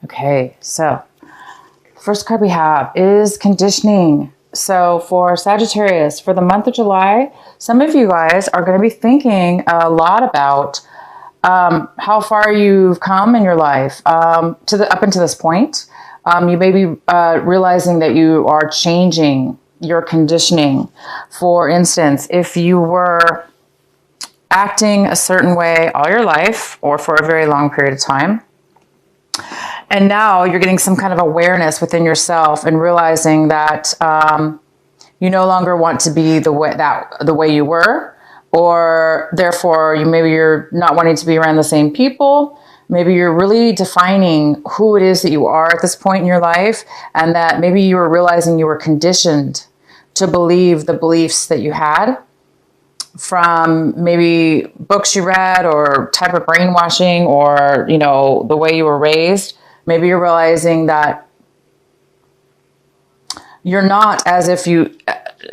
Okay, so first card we have is conditioning. So for Sagittarius, for the month of July, some of you guys are going to be thinking a lot about how far you've come in your life up until this point. You may be realizing that you are changing your conditioning. For instance, if you were acting a certain way all your life or for a very long period of time, and now you're getting some kind of awareness within yourself and realizing that you no longer want to be the way you were, or therefore you're not wanting to be around the same people. Maybe you're really defining who it is that you are at this point in your life, and that maybe you were realizing you were conditioned to believe the beliefs that you had from maybe books you read or type of brainwashing or, the way you were raised. Maybe you're realizing that you're not as if you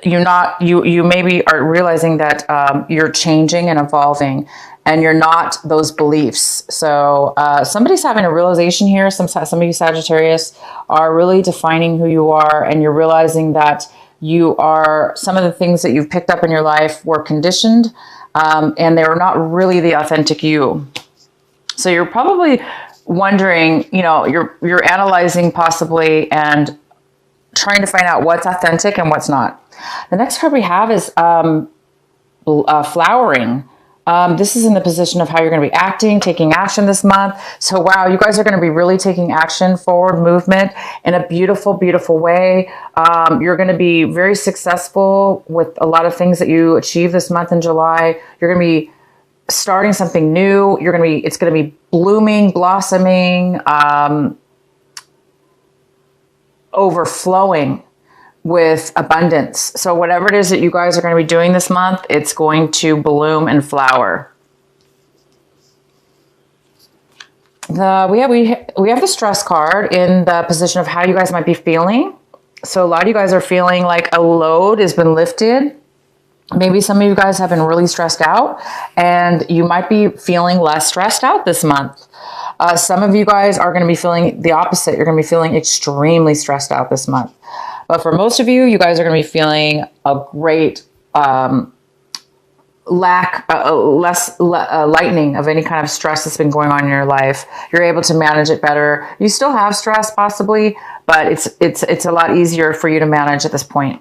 maybe are realizing that you're changing and evolving and you're not those beliefs. So somebody's having a realization here. Some of you Sagittarius are really defining who you are, and you're realizing that some of the things that you've picked up in your life were conditioned, and they were not really the authentic you. So you're probably wondering, you're analyzing possibly and trying to find out what's authentic and what's not. The next card we have is flowering. This is in the position of how you're going to be acting, taking action this month. So wow, you guys are going to be really taking action, forward movement in a beautiful, beautiful way. You're going to be very successful with a lot of things that you achieve this month in July. You're going to be starting something new. It's going to be blooming, blossoming, overflowing with abundance. So whatever it is that you guys are going to be doing this month, it's going to bloom and flower. We have the stress card in the position of how you guys might be feeling. So a lot of you guys are feeling like a load has been lifted. Maybe some of you guys have been really stressed out, and you might be feeling less stressed out this month. Some of you guys are going to be feeling the opposite. You're going to be feeling extremely stressed out this month. But for most of you, you guys are going to be feeling a great lightening of any kind of stress that's been going on in your life. You're able to manage it better. You still have stress possibly, but it's a lot easier for you to manage at this point.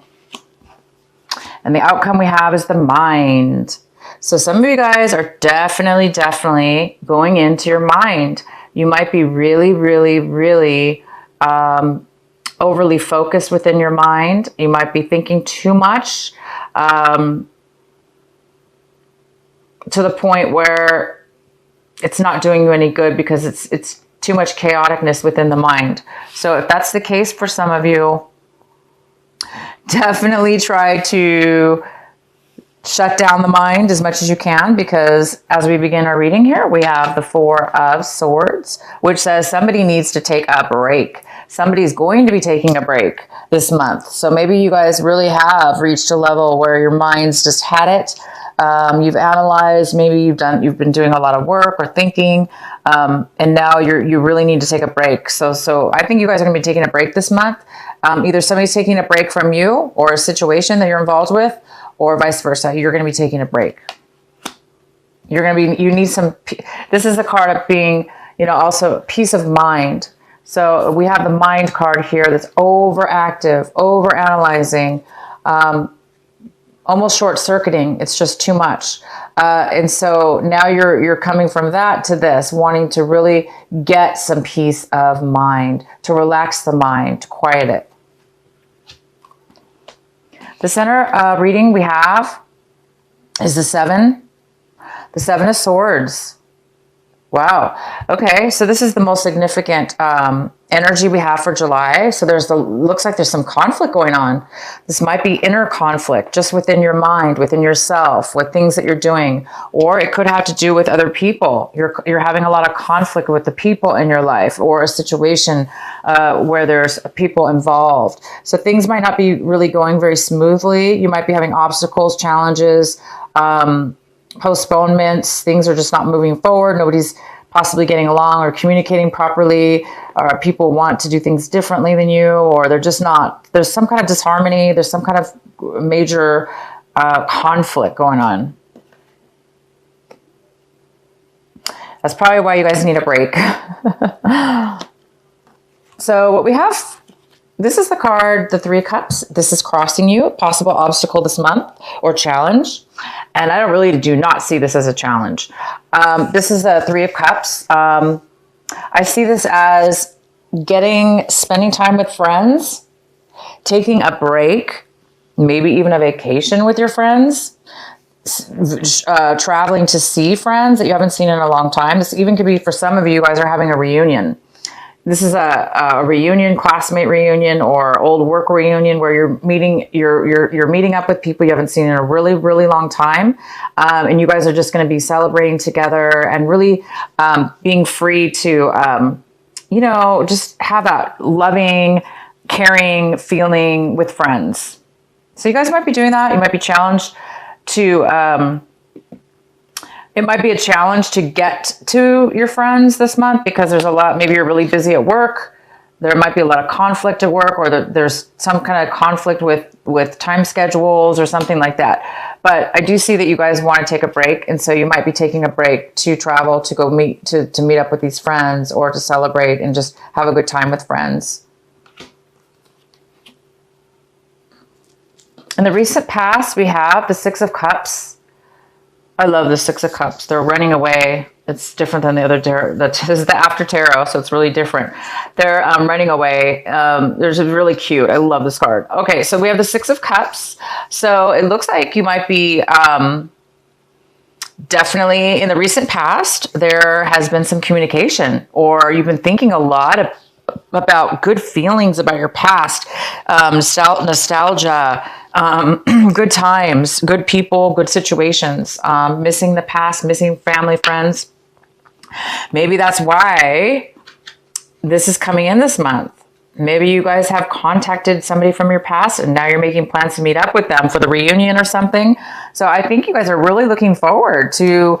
And the outcome we have is the mind. So some of you guys are definitely going into your mind. You might be really, really, really overly focused within your mind. You might be thinking too much to the point where it's not doing you any good because it's too much chaoticness within the mind. So if that's the case for some of you, definitely try to shut down the mind as much as you can, because as we begin our reading here, we have the Four of Swords, which says somebody needs to take a break. Somebody's going to be taking a break this month. So maybe you guys really have reached a level where your mind's just had it. You've analyzed, maybe you've been doing a lot of work or thinking, and now you really need to take a break. So I think you guys are going to be taking a break this month. Either somebody's taking a break from you or a situation that you're involved with, or vice versa. You're going to be taking a break. You need some, this is the card of being, also peace of mind. So we have the mind card here that's overactive, overanalyzing, almost short-circuiting. It's just too much. And so now you're coming from that to this, wanting to really get some peace of mind, to relax the mind, to quiet it. The center reading we have is the Seven of Swords. Wow. Okay, so this is the most significant energy we have for July. So looks like there's some conflict going on. This might be inner conflict just within your mind, within yourself, with things that you're doing, or it could have to do with other people. You're having a lot of conflict with the people in your life, or a situation where there's people involved. So things might not be really going very smoothly. You might be having obstacles, challenges, postponements. Things are just not moving forward. possibly getting along or communicating properly, or people want to do things differently than you, or they're just not, there's some kind of disharmony, there's some kind of major conflict going on. That's probably why you guys need a break. So what we have, this is the card, the Three of Cups. This is crossing you, possible obstacle this month or challenge. And I do not see this as a challenge. This is a Three of Cups. I see this as spending time with friends, taking a break, maybe even a vacation with your friends, traveling to see friends that you haven't seen in a long time. This even could be, for some of you guys are having a reunion. This is a reunion, classmate reunion, or old work reunion where you're meeting up with people you haven't seen in a really, really long time. And you guys are just going to be celebrating together and really being free to, just have that loving, caring feeling with friends. So you guys might be doing that. You might be challenged to, it might be a challenge to get to your friends this month because there's a lot, maybe you're really busy at work. There might be a lot of conflict at work, or there's some kind of conflict with time schedules or something like that. But I do see that you guys want to take a break. And so you might be taking a break to travel, to go meet up with these friends, or to celebrate and just have a good time with friends. In the recent past, we have the Six of Cups. I love the Six of Cups. They're running away. It's different than the other tarot. This is the after tarot, so it's really different. They're running away. There's a really cute. I love this card. Okay, so we have the Six of Cups. So it looks like you might be definitely in the recent past, there has been some communication, or you've been thinking a lot about good feelings about your past, nostalgia, good times, good people, good situations, missing the past, missing family, friends. Maybe that's why this is coming in this month. Maybe you guys have contacted somebody from your past and now you're making plans to meet up with them for the reunion or something. So I think you guys are really looking forward to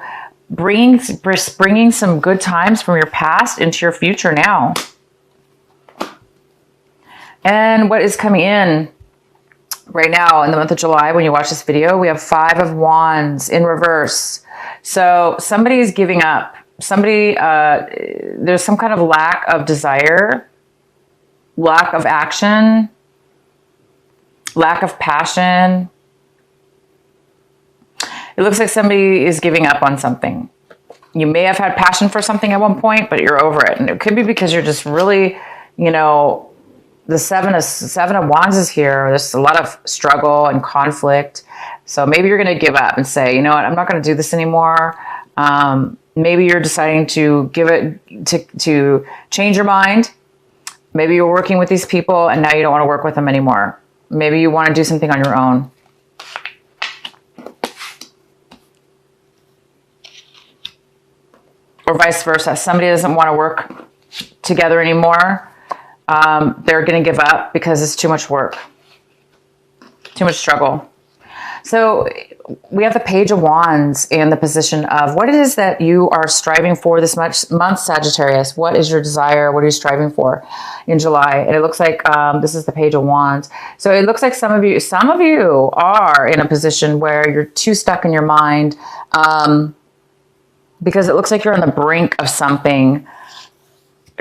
bringing some good times from your past into your future now. And what is coming in right now in the month of July, when you watch this video, we have Five of Wands in reverse. So somebody is giving up. Somebody, there's some kind of lack of desire, lack of action, lack of passion. It looks like somebody is giving up on something. You may have had passion for something at one point, but you're over it. And it could be because you're just really, the Seven of Wands is here. There's a lot of struggle and conflict. So maybe you're going to give up and say, you know what, I'm not going to do this anymore. Maybe you're deciding to to change your mind. Maybe you're working with these people and now you don't want to work with them anymore. Maybe you want to do something on your own. Or vice versa. Somebody doesn't want to work together anymore. They're going to give up because it's too much work, too much struggle. So we have the Page of Wands in the position of what it is that you are striving for this month, Sagittarius. What is your desire? What are you striving for in July? And it looks like this is the Page of Wands. So it looks like some of you are in a position where you're too stuck in your mind because it looks like you're on the brink of something,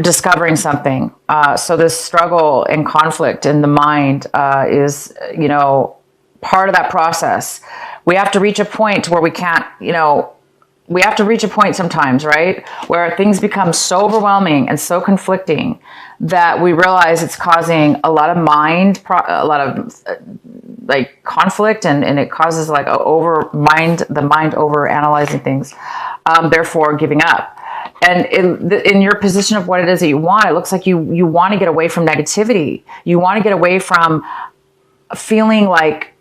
discovering something. So this struggle and conflict in the mind is, part of that process. We have to reach a point where we can't, we have to reach a point sometimes, right? Where things become so overwhelming and so conflicting that we realize it's causing a lot of like conflict, and it causes like the mind over analyzing things, therefore giving up. And in your position of what it is that you want, it looks like you want to get away from negativity. You want to get away from feeling like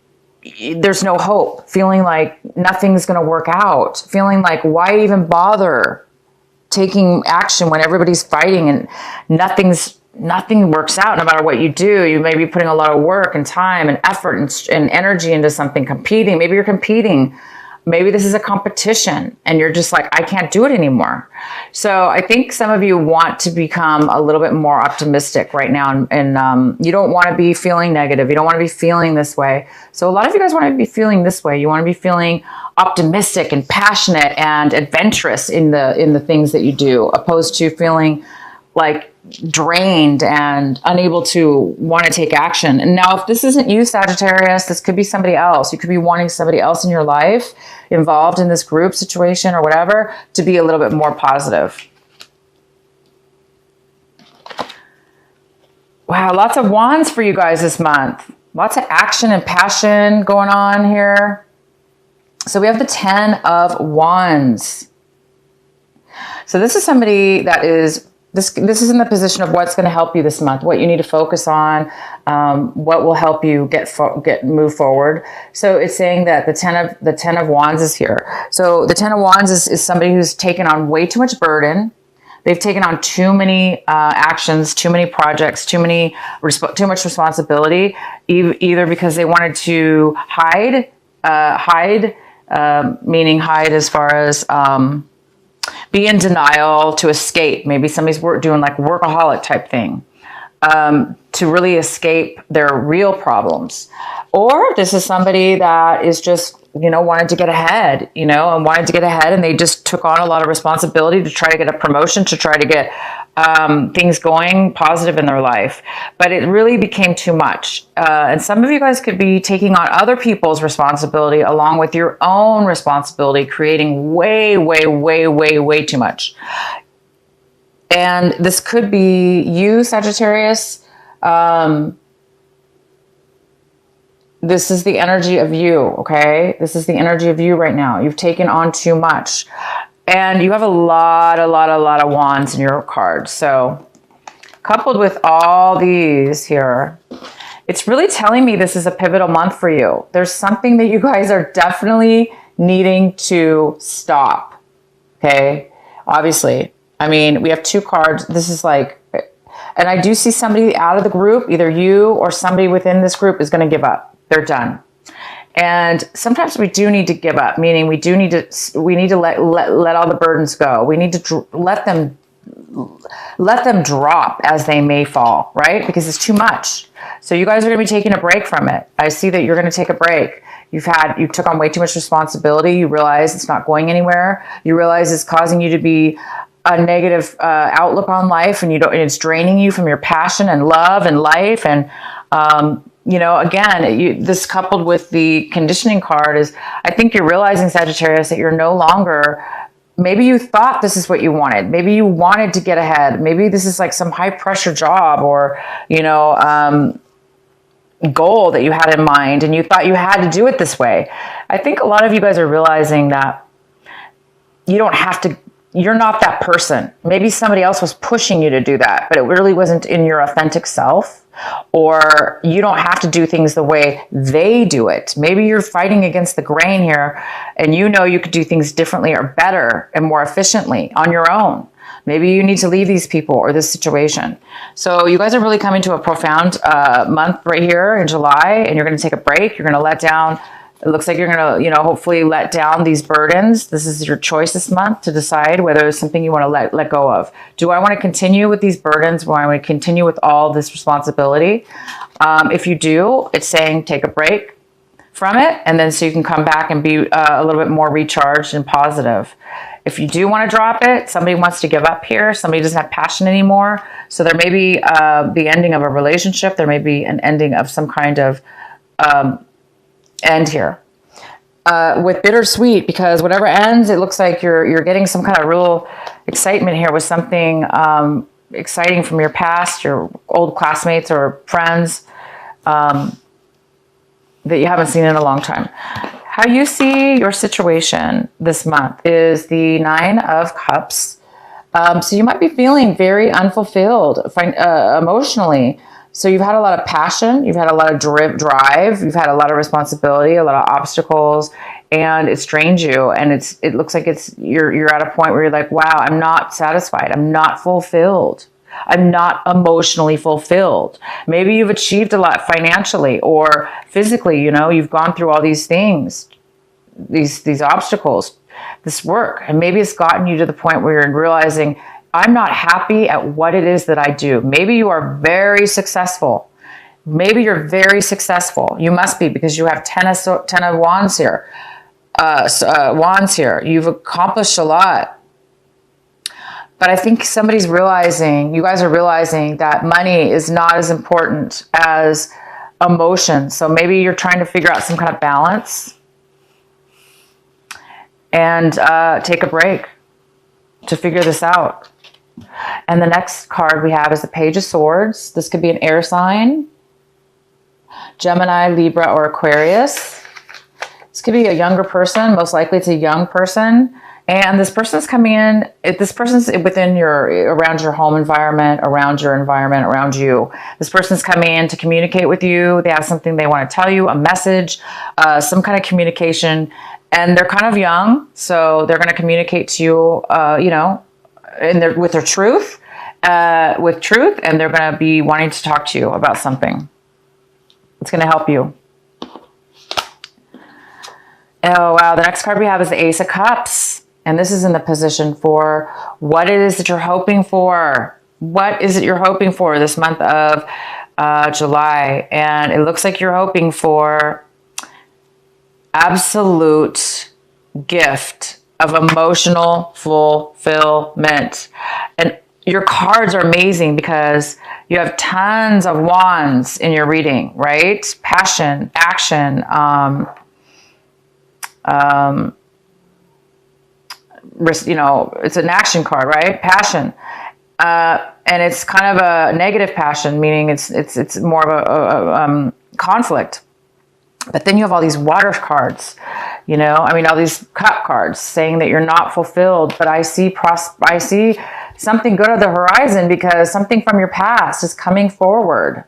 there's no hope, feeling like nothing's going to work out, feeling like why even bother taking action when everybody's fighting and nothing works out no matter what you do. You may be putting a lot of work and time and effort and energy into something, competing. Maybe you're competing Maybe this is a competition and you're just like, I can't do it anymore. So I think some of you want to become a little bit more optimistic right now. And you don't want to be feeling negative. You don't want to be feeling this way. So a lot of you guys want to be feeling this way. You want to be feeling optimistic and passionate and adventurous in the things that you do, opposed to feeling like drained and unable to want to take action. And now if this isn't you, Sagittarius, this could be somebody else. You could be wanting somebody else in your life involved in this group situation or whatever to be a little bit more positive. Wow, lots of wands for you guys this month. Lots of action and passion going on here. So we have the 10 of Wands. So this is somebody that is This is in the position of what's going to help you this month, what you need to focus on, what will help you move forward. So it's saying that the 10 of Wands is here. So the 10 of Wands is somebody who's taken on way too much burden. They've taken on too many actions, too many projects, too much responsibility, either because they wanted to hide, meaning hide as far as be in denial, to escape. Maybe somebody's doing like workaholic type thing, to really escape their real problems. Or this is somebody that is just, wanted to get ahead, and they just took on a lot of responsibility to try to get a promotion, to try to get things going positive in their life. But it really became too much. And some of you guys could be taking on other people's responsibility along with your own responsibility, creating way, way, way, way, way too much. And this could be you, Sagittarius. This is the energy of you, okay? This is the energy of you right now. You've taken on too much. And you have a lot of wands in your cards. So coupled with all these here, it's really telling me this is a pivotal month for you. There's something that you guys are definitely needing to stop, okay? Obviously, I mean, we have two cards. This is like, and I do see somebody out of the group, either you or somebody within this group is going to give up. They're done. And sometimes we do need to give up, meaning we need to let all the burdens go. We need to let them drop as they may fall, right? Because it's too much. So you guys are going to be taking a break from it. I see that you're going to take a break. You took on way too much responsibility. You realize it's not going anywhere. You realize it's causing you to be a negative outlook on life, and it's draining you from your passion and love and life. And again, this coupled with the conditioning card is, I think you're realizing, Sagittarius, that you're no longer, maybe you thought this is what you wanted. Maybe you wanted to get ahead. Maybe this is like some high pressure job or, goal that you had in mind, and you thought you had to do it this way. I think a lot of you guys are realizing that you don't have to, you're not that person. Maybe somebody else was pushing you to do that, but it really wasn't in your authentic self. Or you don't have to do things the way they do it. Maybe you're fighting against the grain here, and you could do things differently or better and more efficiently on your own. Maybe you need to leave these people or this situation. So you guys are really coming to a profound month right here in July, and you're going to take a break. You're going to let down. It looks like you're going to, hopefully let down these burdens. This is your choice this month to decide whether it's something you want to let go of. Do I want to continue with these burdens? Do I want to continue with all this responsibility? If you do, it's saying take a break from it, and then so you can come back and be a little bit more recharged and positive. If you do want to drop it, somebody wants to give up here. Somebody doesn't have passion anymore. So there may be the ending of a relationship. There may be an ending of some kind of end here with bittersweet, because whatever ends, it looks like you're getting some kind of real excitement here with something exciting from your past, your old classmates or friends that you haven't seen in a long time. How you see your situation this month is the 9 of Cups. So you might be feeling very unfulfilled emotionally. So you've had a lot of passion, you've had a lot of drive, you've had a lot of responsibility, a lot of obstacles, and it's drained you. And it looks like you're at a point where you're like, wow, I'm not satisfied. I'm not fulfilled. I'm not emotionally fulfilled. Maybe you've achieved a lot financially or physically, you've gone through all these things these obstacles, this work. And maybe it's gotten you to the point where you're realizing, I'm not happy at what it is that I do. Maybe you are very successful. Maybe you're very successful. You must be, because you have 10 of wands here. Wands here. You've accomplished a lot. But I think somebody's realizing, you guys are realizing that money is not as important as emotion. So maybe you're trying to figure out some kind of balance and take a break to figure this out. And the next card we have is the Page of Swords. This could be an air sign, Gemini, Libra, or Aquarius. This could be a younger person. Most likely it's a young person. And this person's coming in, this person's within around your home environment, around your environment, around you. This person's coming in to communicate with you. They have something they want to tell you, a message, some kind of communication. And they're kind of young, so they're going to communicate to you, you know, with their truth, and they're going to be wanting to talk to you about something. It's going to help you. Oh, wow. The next card we have is the Ace of Cups. And this is in the position for what it is that you're hoping for. What is it you're hoping for this month of July? And it looks like you're hoping for absolute gift of emotional fulfillment. And your cards are amazing because you have tons of wands in your reading, right? Passion, action, you know, it's an action card, right? Passion. And it's kind of a negative passion, meaning it's more of a conflict. But then you have all these water cards, you know, I mean, all these cup cards saying that you're not fulfilled, but I see something good on the horizon because something from your past is coming forward.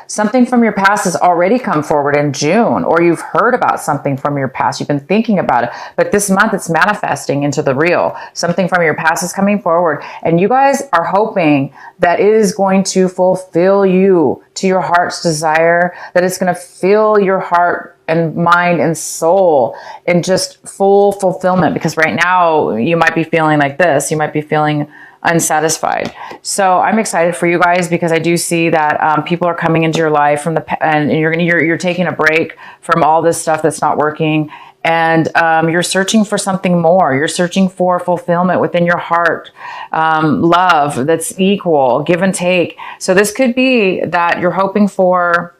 Something from your past has already come forward in June, or you've heard about something from your past. You've been thinking about it, but this month it's manifesting into the real. Something from your past is coming forward, and you guys are hoping that it is going to fulfill you to your heart's desire, that it's going to fill your heart and mind and soul in just full fulfillment. Because right now you might be feeling like this. You might be feeling unsatisfied. So I'm excited for you guys because I do see that people are coming into your life and you're taking a break from all this stuff that's not working, and you're searching for something more. You're searching for fulfillment within your heart, love that's equal, give and take. So this could be that you're hoping for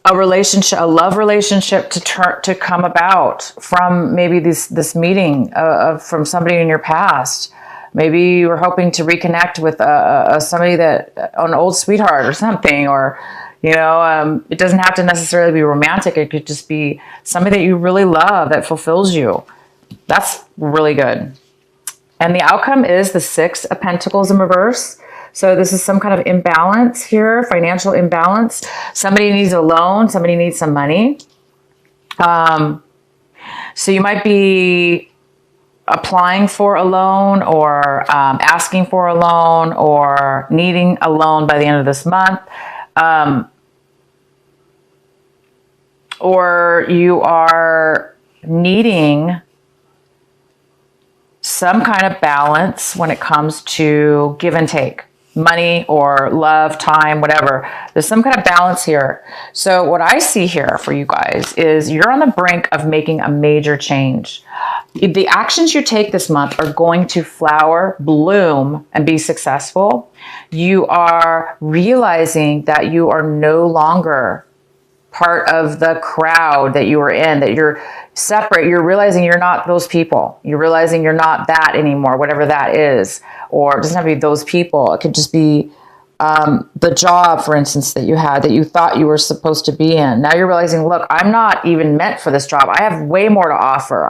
a relationship, a love relationship to come about from maybe this meeting from somebody in your past. Maybe you were hoping to reconnect with somebody an old sweetheart or something, or, you know, it doesn't have to necessarily be romantic. It could just be somebody that you really love that fulfills you. That's really good. And the outcome is the Six of Pentacles in reverse. So this is some kind of imbalance here, financial imbalance. Somebody needs a loan. Somebody needs some money. So you might be applying for a loan, or asking for a loan, or needing a loan by the end of this month. Or you are needing some kind of balance when it comes to give and take. Money or love, time, whatever. There's some kind of balance here. So what I see here for you guys is you're on the brink of making a major change. The actions you take this month are going to flower, bloom, and be successful. You are realizing that you are no longer part of the crowd that you were in, that you're separate. You're realizing you're not those people. You're realizing you're not that anymore, whatever that is. Or it doesn't have to be those people. It could just be the job, for instance, that you had, that you thought you were supposed to be in. Now you're realizing, look, I'm not even meant for this job. I have way more to offer.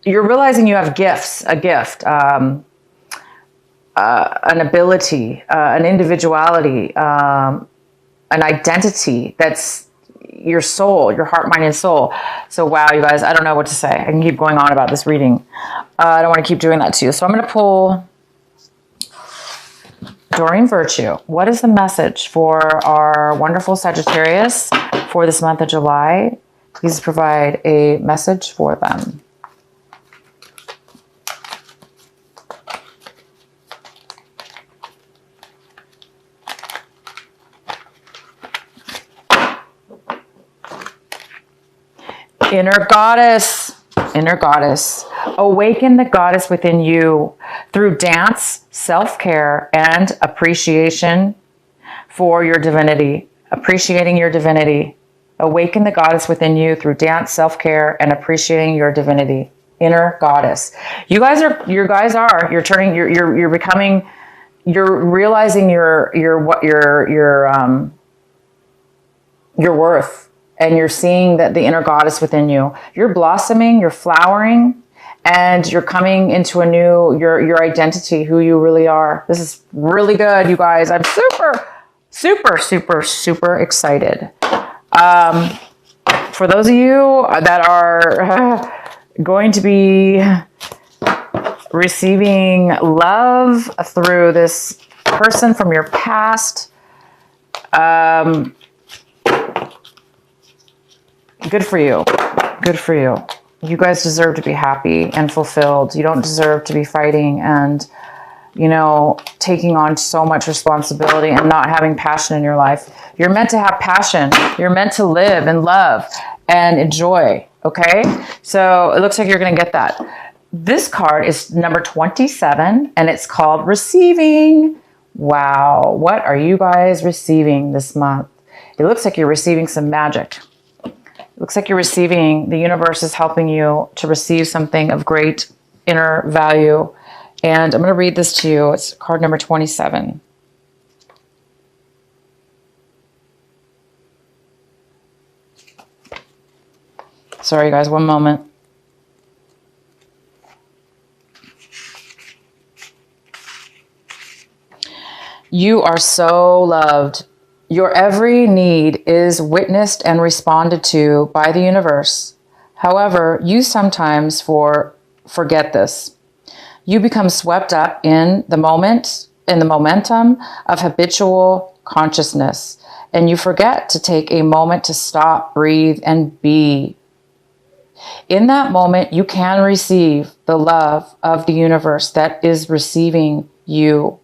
You're realizing you have gifts, a gift, an ability, an individuality, an identity that's your soul, your heart, mind, and soul. So wow, you guys, I don't know what to say. I can keep going on about this reading. I don't want to keep doing that to you. So I'm going to pull Doreen Virtue. What is the message for our wonderful Sagittarius for this month of July? Please provide a message for them. Inner goddess, inner goddess. Awaken the goddess within you through dance, self-care, and appreciation for your divinity. Appreciating your divinity. Awaken the goddess within you through dance, self-care, and appreciating your divinity. Inner goddess. You're realizing your worth. And you're seeing that the inner goddess within you. You're blossoming, you're flowering, and you're coming into a new, your identity, who you really are. This is really good, you guys. I'm super excited. For those of you that are going to be receiving love through this person from your past, good for you. Good for you. You guys deserve to be happy and fulfilled. You don't deserve to be fighting and, you know, taking on so much responsibility and not having passion in your life. You're meant to have passion. You're meant to live and love and enjoy. Okay? So it looks like you're going to get that. This card is number 27 and it's called Receiving. Wow. What are you guys receiving this month? It looks like you're receiving some magic. Looks like you're receiving, the universe is helping you to receive something of great inner value. And I'm going to read this to you. It's card number 27. Sorry, guys, one moment. You are so loved. Your every need is witnessed and responded to by the universe. However, you sometimes forget this. You become swept up in the momentum of habitual consciousness, and you forget to take a moment to stop, breathe, and be. In that moment, you can receive the love of the universe that is receiving you.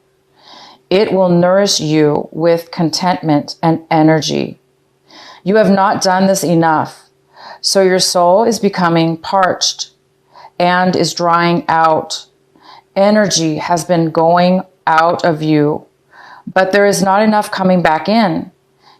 It will nourish you with contentment and energy. You have not done this enough, so your soul is becoming parched and is drying out. Energy has been going out of you, but there is not enough coming back in.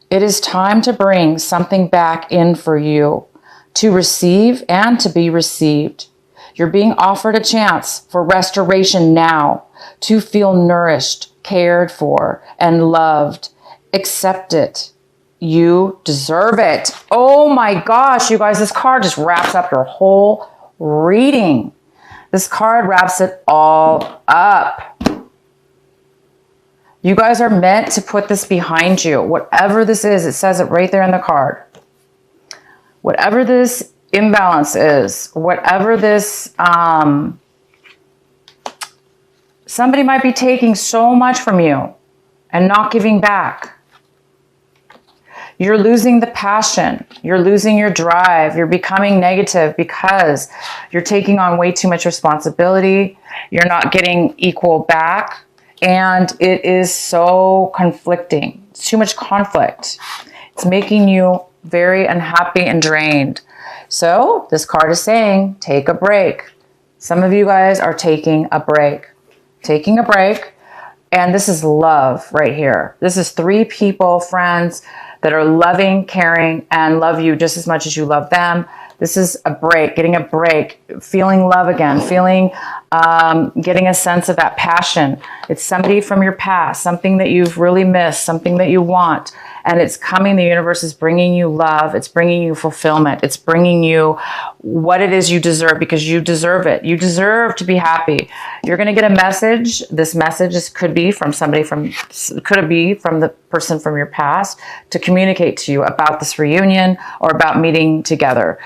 It is time to bring something back in for you, to receive and to be received. You're being offered a chance for restoration now, to feel nourished, cared for, and loved. Accept it. You deserve it. Oh my gosh, you guys, this card just wraps up your whole reading. This card wraps it all up. You guys are meant to put this behind you. Whatever this is, it says it right there in the card. Whatever this imbalance is, whatever this, somebody might be taking so much from you and not giving back. You're losing the passion. You're losing your drive. You're becoming negative because you're taking on way too much responsibility. You're not getting equal back. And it is so conflicting. It's too much conflict. It's making you very unhappy and drained. So this card is saying, take a break. Some of you guys are taking a break. Taking a break. And this is love right here. This is 3 people, friends, that are loving, caring, and love you just as much as you love them. This is a break, getting a break, feeling love again, feeling, getting a sense of that passion. It's somebody from your past, something that you've really missed, something that you want. And it's coming, the universe is bringing you love. It's bringing you fulfillment. It's bringing you what it is you deserve, because you deserve it. You deserve to be happy. You're going to get a message. This message could be from somebody could it be from the person from your past to communicate to you about this reunion or about meeting together.